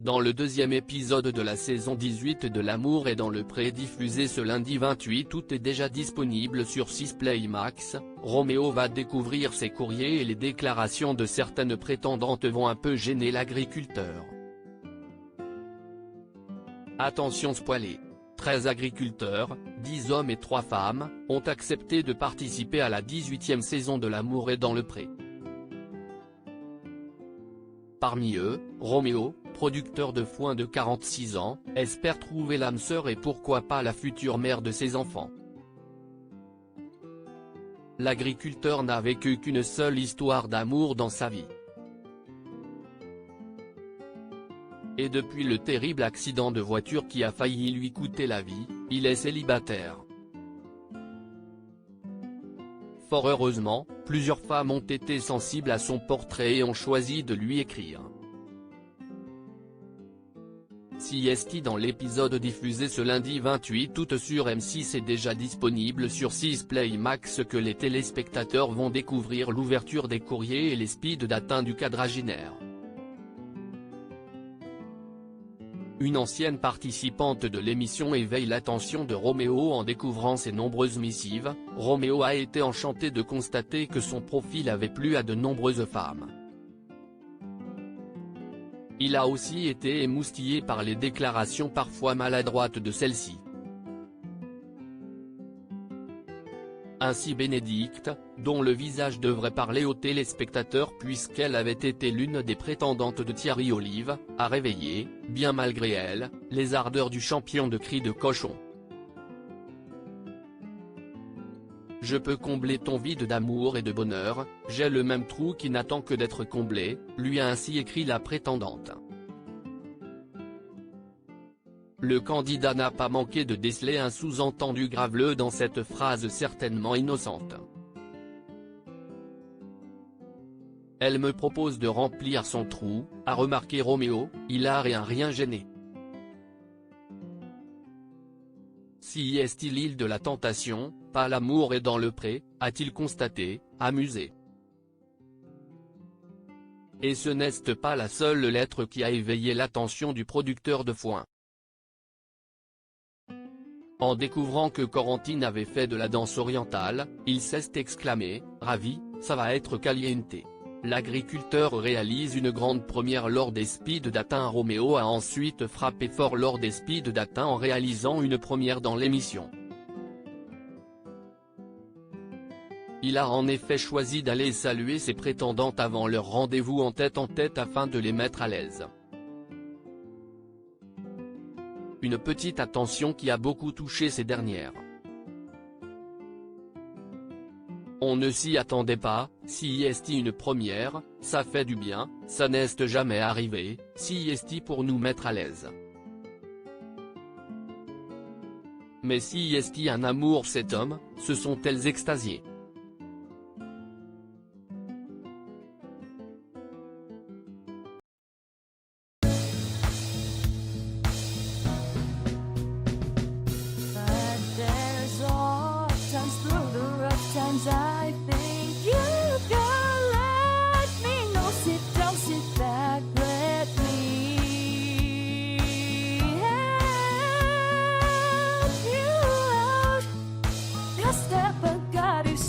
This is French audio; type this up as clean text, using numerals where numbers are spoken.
Dans le deuxième épisode de la saison 18 de L'amour est dans le pré diffusé ce lundi 28 août et déjà disponible sur 6 Play Max, Roméo va découvrir ses courriers et les déclarations de certaines prétendantes vont un peu gêner l'agriculteur. Attention spoilé. 13 agriculteurs, 10 hommes et 3 femmes, ont accepté de participer à la 18e saison de L'amour est dans le pré. Parmi eux, Roméo, producteur de foin de 46 ans, espère trouver l'âme sœur et pourquoi pas la future mère de ses enfants. L'agriculteur n'a vécu qu'une seule histoire d'amour dans sa vie. Et depuis le terrible accident de voiture qui a failli lui coûter la vie, il est célibataire. Fort heureusement, plusieurs femmes ont été sensibles à son portrait et ont choisi de lui écrire. CST dans l'épisode diffusé ce lundi 28 août sur M6 est déjà disponible sur 6 Play Max que les téléspectateurs vont découvrir l'ouverture des courriers et les speed dating du quadragénaire. Une ancienne participante de l'émission éveille l'attention de Roméo en découvrant ses nombreuses missives. Roméo a été enchanté de constater que son profil avait plu à de nombreuses femmes. Il a aussi été émoustillé par les déclarations parfois maladroites de celle-ci. Ainsi Bénédicte, dont le visage devrait parler aux téléspectateurs puisqu'elle avait été l'une des prétendantes de Thierry Olive, a réveillé, bien malgré elle, les ardeurs du champion de cris de cochon. Je peux combler ton vide d'amour et de bonheur, j'ai le même trou qui n'attend que d'être comblé, lui a ainsi écrit la prétendante. Le candidat n'a pas manqué de déceler un sous-entendu graveleux dans cette phrase certainement innocente. Elle me propose de remplir son trou, a remarqué Roméo, il a rien gêné. Si est-il l'île de la tentation, pas l'amour est dans le pré, a-t-il constaté, amusé. Et ce n'est pas la seule lettre qui a éveillé l'attention du producteur de foin. En découvrant que Corentine avait fait de la danse orientale, il s'est exclamé, ravi, ça va être caliente. L'agriculteur réalise une grande première lors des speed dating. Roméo a ensuite frappé fort lors des speed dating en réalisant une première dans l'émission. Il a en effet choisi d'aller saluer ses prétendantes avant leur rendez-vous en tête afin de les mettre à l'aise. Une petite attention qui a beaucoup touché ces dernières. On ne s'y attendait pas, si est une première, ça fait du bien, ça n'est jamais arrivé, si est pour nous mettre à l'aise. Mais si est un amour cet homme, se sont-elles extasiées. I think you can let me know. Sit down, sit back, let me help you out. Just step, but God is